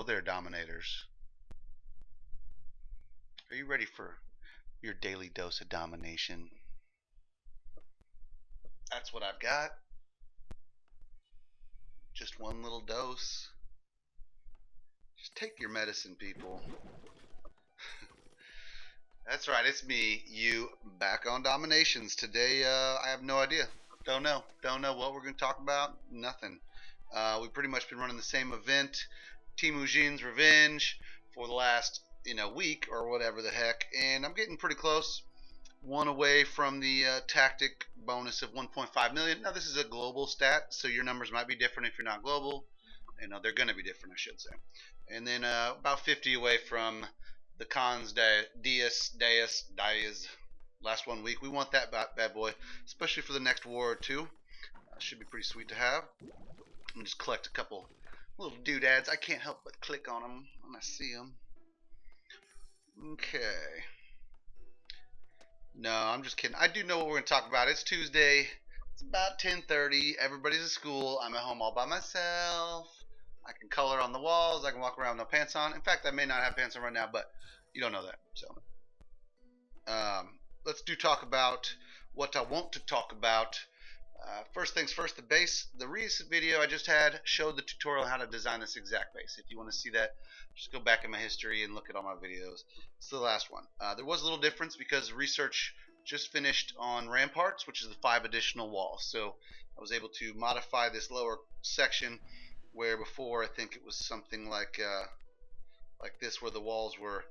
there, Dominators. Are you ready for your daily dose of domination? That's what I've got. Just one little dose. Just take your medicine, people. That's right, it's me, you, back on Dominations. Today, I have no idea. Don't know what we're going to talk about. Nothing. We've pretty much been running the same event, Team Ujin's Revenge, for the last week or whatever the heck, and I'm getting pretty close. One away from the tactic bonus of 1.5 million. Now this is a global stat, so your numbers might be different if you're not global. They're going to be different, I should say. And then about 50 away from the Cons Dias last 1 week. We want that bad boy, especially for the next war or two. Should be pretty sweet to have. I'm just collect a couple little doodads. I can't help but click on them when I see them. Okay. No, I'm just kidding. I do know what we're going to talk about. It's Tuesday. It's about 10:30. Everybody's at school. I'm at home all by myself. I can color on the walls. I can walk around with no pants on. In fact, I may not have pants on right now, but you don't know that. So, let's talk about what I want to talk about. First things first, the base. The recent video I just had showed the tutorial on how to design this exact base. If you want to see that, just go back in my history and look at all my videos. It's the last one. There was a little difference because research just finished on ramparts, which is the 5 additional walls. So I was able to modify this lower section where before I think it was something like this, where the walls were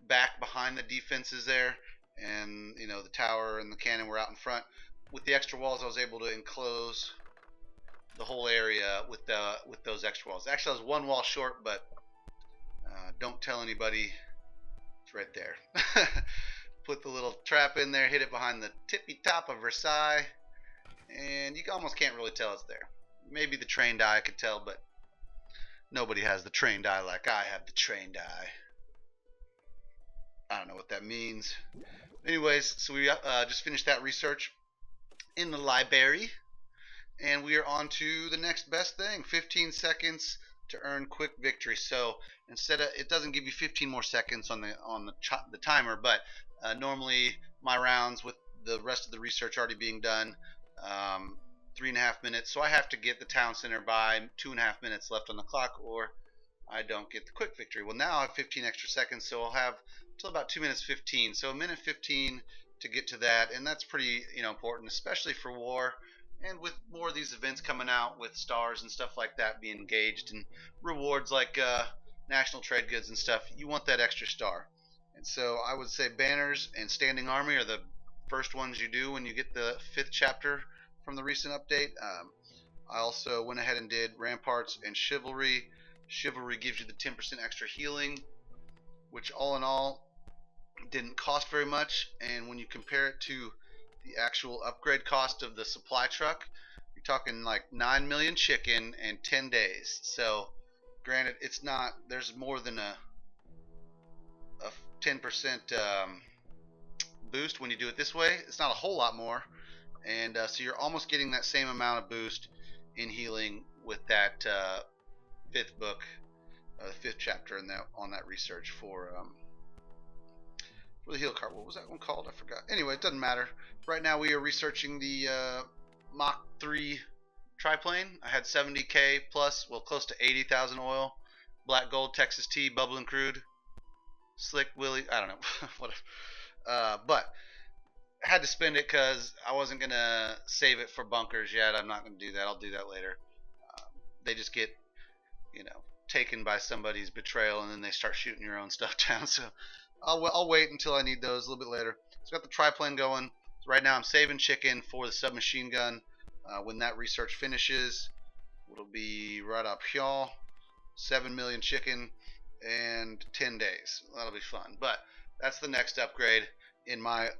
back behind the defenses there, and the tower and the cannon were out in front. With the extra walls, I was able to enclose the whole area with those extra walls. Actually, I was one wall short, but don't tell anybody. It's right there. Put the little trap in there, hit it behind the tippy top of Versailles, and you almost can't really tell it's there. Maybe the trained eye could tell, but nobody has the trained eye like I have the trained eye. I don't know what that means. Anyways, so we just finished that research in the library, and we are on to the next best thing. 15 seconds to earn quick victory. So instead of, it doesn't give you 15 more seconds on the timer, but normally my rounds with the rest of the research already being done, 3.5 minutes. So I have to get the town center by 2.5 minutes left on the clock, or I don't get the quick victory. Well, now I have 15 extra seconds, so I'll have till about 2 minutes 15. So a minute 15 to get to that, and that's pretty important, especially for war, and with more of these events coming out with stars and stuff like that being engaged, and rewards like national trade goods and stuff. You want that extra star, and so I would say banners and standing army are the first ones you do when you get the 5th chapter from the recent update. I also went ahead and did ramparts and chivalry. Chivalry gives you the 10% extra healing, which all in all didn't cost very much, and when you compare it to the actual upgrade cost of the supply truck, you're talking like 9 million chicken and 10 days. So granted, it's not, there's more than a 10% boost when you do it this way. It's not a whole lot more, and so you're almost getting that same amount of boost in healing with that 5th book, the 5th chapter in that, on that research for the heal card. What was that one called? I forgot. Anyway, it doesn't matter. Right now we are researching the Mach 3 triplane. I had 70k plus, well, close to 80,000 oil. Black gold, Texas tea, bubbling crude, slick Willie. I don't know. Whatever. But I had to spend it because I wasn't gonna save it for bunkers yet. I'm not gonna do that. I'll do that later. They just get, taken by somebody's betrayal, and then they start shooting your own stuff down. So I'll wait until I need those a little bit later. So I've got the triplane going. So right now I'm saving chicken for the submachine gun. When that research finishes, it'll be right up here. 7 million chicken and 10 days. That'll be fun. But that's the next upgrade in my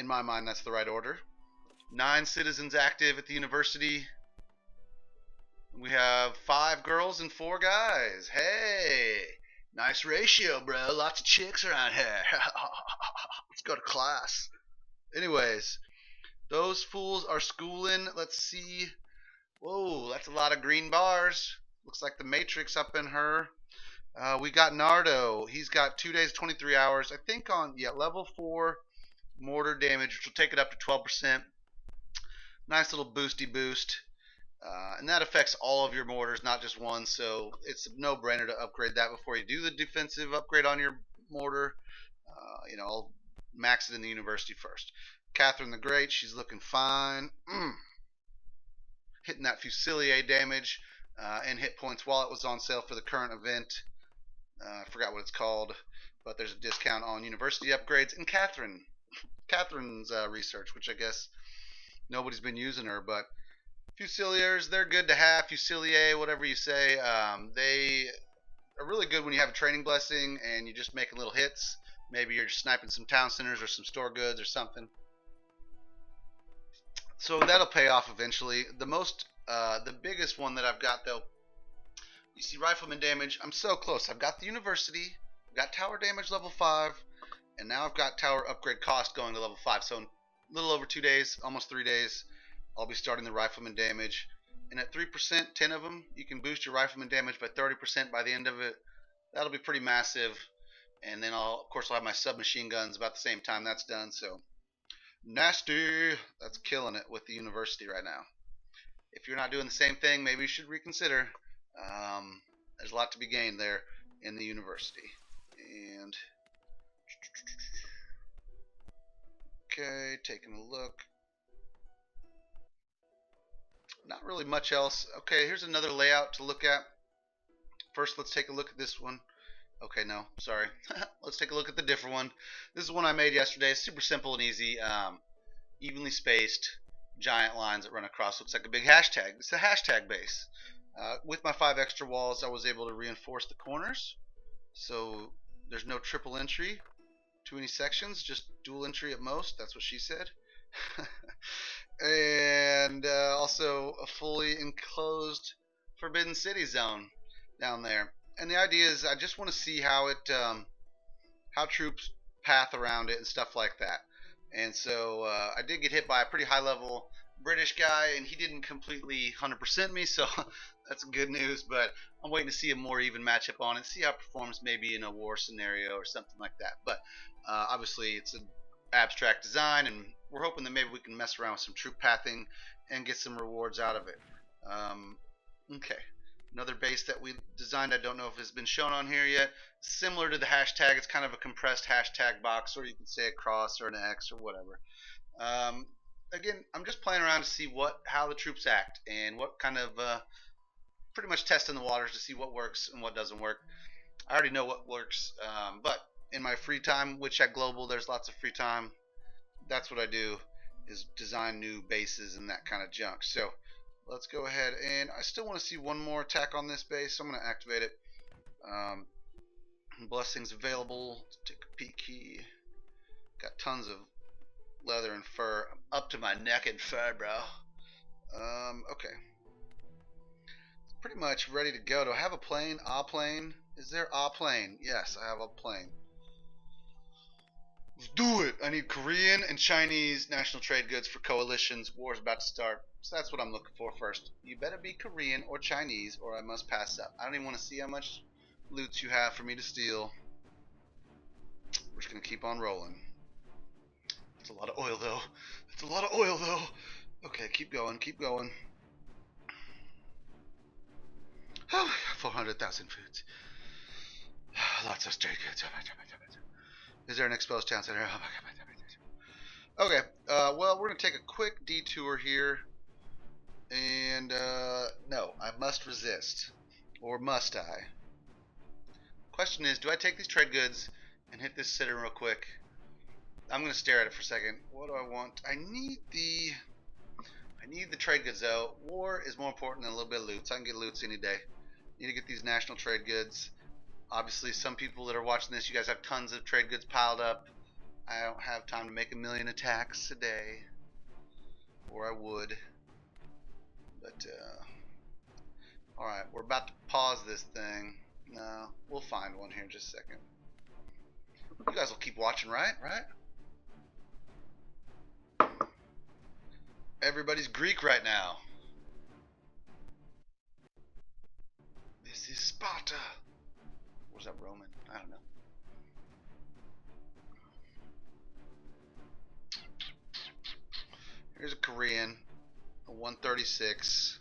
mind. That's the right order. 9 citizens active at the university. We have 5 girls and 4 guys. Hey, nice ratio, bro. Lots of chicks around here. Let's go to class. Anyways, those fools are schooling. Let's see. Whoa, that's a lot of green bars. Looks like the Matrix up in her. We got Nardo. He's got 2 days, 23 hours. I think on level 4 mortar damage, which will take it up to 12%. Nice little boosty boost. And that affects all of your mortars, not just one. So it's a no-brainer to upgrade that before you do the defensive upgrade on your mortar. I'll max it in the university first. Catherine the Great, she's looking fine. Hitting that Fusilier damage and hit points while it was on sale for the current event. I forgot what it's called, but there's a discount on university upgrades. And Catherine's research, which I guess nobody's been using her, but Fusiliers, they're good to have. Fusilier, whatever you say, they are really good when you have a training blessing and you're just making little hits. Maybe you're sniping some town centers or some store goods or something. So that'll pay off eventually. The biggest one that I've got though, you see rifleman damage. I'm so close. I've got the university, I've got tower damage level 5, and now I've got tower upgrade cost going to level 5. So in a little over 2 days, almost 3 days, I'll be starting the rifleman damage. And at 3%, 10 of them, you can boost your rifleman damage by 30% by the end of it. That'll be pretty massive. And then of course, I'll have my submachine guns about the same time that's done. So nasty. That's killing it with the university right now. If you're not doing the same thing, maybe you should reconsider. There's a lot to be gained there in the university. And okay, taking a look. Not really much else. Okay, here's another layout to look at. First, let's take a look at this one. Okay, no, sorry. Let's take a look at the different one. This is one I made yesterday. It's super simple and easy. Evenly spaced giant lines that run across. Looks like a big hashtag. It's a hashtag base. With my 5 extra walls, I was able to reinforce the corners. So there's no triple entry to any sections, just dual entry at most. That's what she said. And also a fully enclosed Forbidden City zone down there. And the idea is I just want to see how troops path around it and stuff like that. And so I did get hit by a pretty high level British guy, and he didn't completely 100% me, so that's good news. But I'm waiting to see a more even matchup on it, see how it performs maybe in a war scenario or something like that. But obviously it's an abstract design, and we're hoping that maybe we can mess around with some troop pathing and get some rewards out of it. Okay. Another base that we designed, I don't know if it's been shown on here yet. Similar to the hashtag, it's kind of a compressed hashtag box, or you can say a cross or an X or whatever. Again, I'm just playing around to see how the troops act and what kind of pretty much testing the waters to see what works and what doesn't work. I already know what works, but in my free time, which at Global there's lots of free time, that's what I do, is design new bases and that kind of junk. So let's go ahead, and I still want to see one more attack on this base, so I'm going to activate it. Blessings available. Let's take a peek here. Got tons of leather and fur. I'm up to my neck in fur, bro. Okay. It's pretty much ready to go. Do I have a plane? A plane? Is there a plane? Yes, I have a plane. Let's do it. I need Korean and Chinese national trade goods for coalitions. War's about to start. So that's what I'm looking for first. You better be Korean or Chinese or I must pass up. I don't even want to see how much loot you have for me to steal. We're just going to keep on rolling. That's a lot of oil though. That's a lot of oil though. Okay, keep going, keep going. Oh, 400,000 foods. Lots of trade goods. Is there an exposed town center? Oh my god. Okay, well, we're going to take a quick detour here. And, no, I must resist. Or must I? Question is, do I take these trade goods and hit this center real quick? I'm going to stare at it for a second. What do I want? I need the trade goods, though. War is more important than a little bit of loot, so I can get loots any day. Need to get these national trade goods. Obviously, some people that are watching this, you guys have tons of trade goods piled up. I don't have time to make 1 million attacks a day. Or I would. But, alright, we're about to pause this thing. No, we'll find one here in just a second. You guys will keep watching, right? Everybody's Greek right now. This is Sparta. was that Roman? I don't know. Here's a Korean, a 136.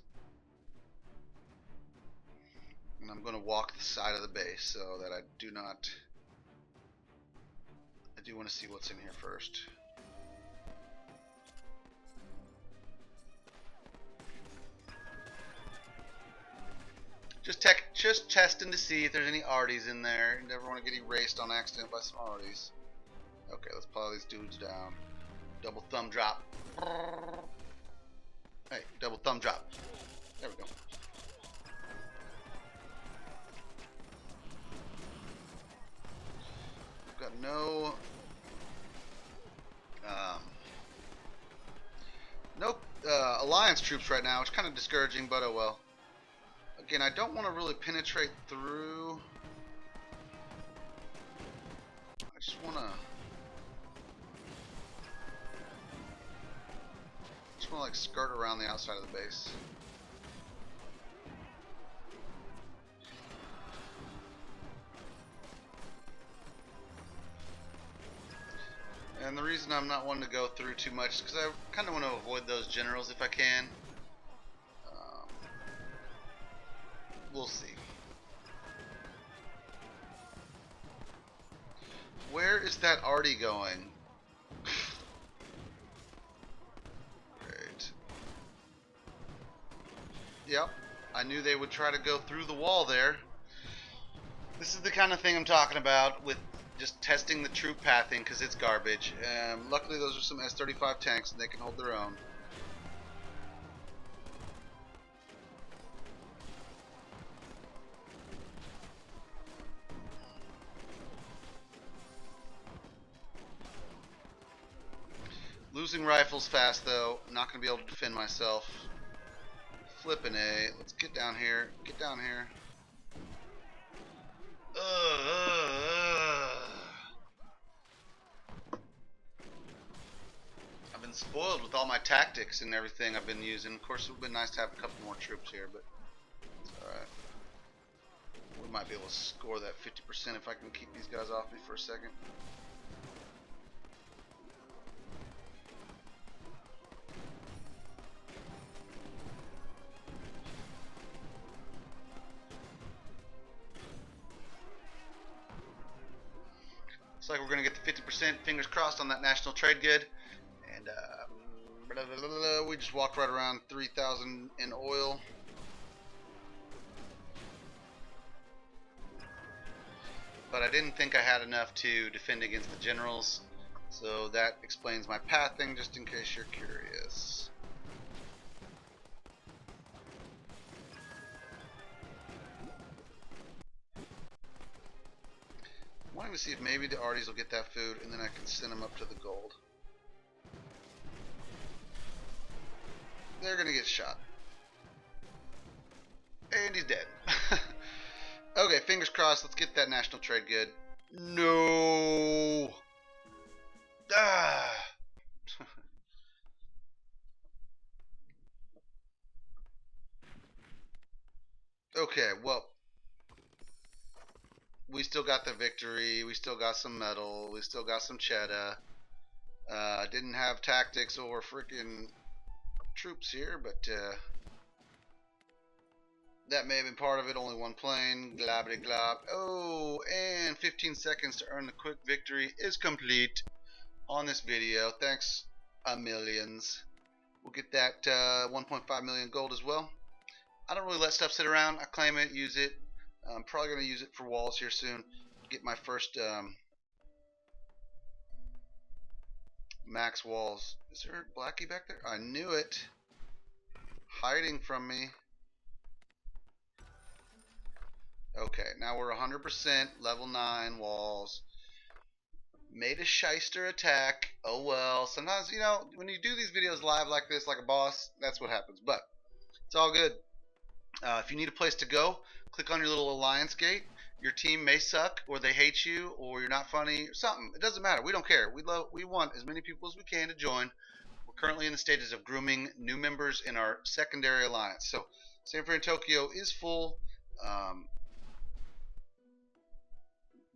And I'm going to walk the side of the base so that I do want to see what's in here first. Just testing to see if there's any arties in there. You never want to get erased on accident by some arties. Okay, let's pile these dudes down. Double thumb drop. Hey, double thumb drop. There we go. We've got no alliance troops right now, which is kind of discouraging, but oh well. Again, I don't want to really penetrate through. I just want to like skirt around the outside of the base. And the reason I'm not wanting to go through too much is because I kind of want to avoid those generals if I can. We'll see. Where is that arty going? Great. Yep. I knew they would try to go through the wall there. This is the kind of thing I'm talking about with just testing the troop pathing because it's garbage. Luckily those are some S-35 tanks and they can hold their own. Losing rifles fast though. I'm not going to be able to defend myself. Flippin' A. Let's get down here. Get down here. I've been spoiled with all my tactics and everything I've been using. Of course, it would have been nice to have a couple more troops here, but it's alright. We might be able to score that 50% if I can keep these guys off me for a second. Looks like we're going to get the 50%, fingers crossed, on that national trade good. And we just walked right around 3,000 in oil. But I didn't think I had enough to defend against the generals. So that explains my pathing, just in case you're curious. I'm wanting to see if maybe the arties will get that food and then I can send them up to the gold. They're gonna get shot. And he's dead. Okay, fingers crossed. Let's get that national trade good. No. Ah. Okay, well, we still got the victory. We still got some medal. We still got some cheddar. Didn't have tactics or freaking troops here, but that may have been part of it. Only one plane. Globbity glob. Oh, and 15 seconds to earn the quick victory is complete on this video. Thanks a millions. We'll get that 1.5 million gold as well. I don't really let stuff sit around. I claim it, use it. I'm probably going to use it for walls here soon. Get my first max walls. Is there a Blackie back there? I knew it. Hiding from me. Okay, now we're 100% level 9 walls. Made a shyster attack. Oh well. Sometimes, you know, when you do these videos live like this, like a boss, that's what happens. But it's all good. If you need a place to go, click on your little alliance gate. Your team may suck, or they hate you, or you're not funny, or something. It doesn't matter. We don't care. We want as many people as we can to join. We're currently in the stages of grooming new members in our secondary alliance. So, Sanford in Tokyo is full.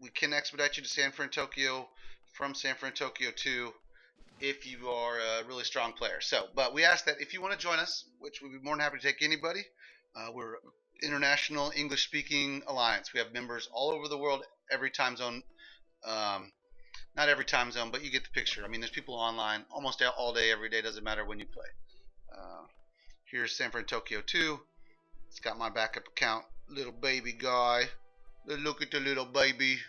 we can expedite you to San Fran, Tokyo from San Fran, Tokyo 2 if you are a really strong player. So, but we ask that if you want to join us, which we'd be more than happy to take anybody, we're international English speaking alliance. We have members all over the world, every time zone. Not every time zone, but you get the picture. I mean, there's people online almost all day, every day. Doesn't matter when you play. Here's San Fran Tokyo 2. It's got my backup account. Little baby guy. Look at the little baby.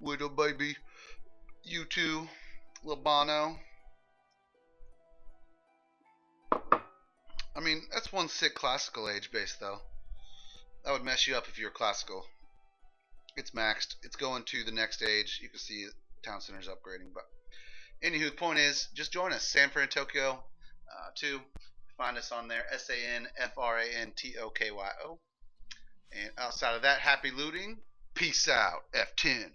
Little baby. You too. Little Bono. I mean, that's one sick classical age base, though. That would mess you up if you're classical. It's maxed. It's going to the next age. You can see Town Center's upgrading. But anywho, the point is, just join us. San Fran Tokyo 2. Find us on there. SanFrantokyo. And outside of that, happy looting. Peace out. F10.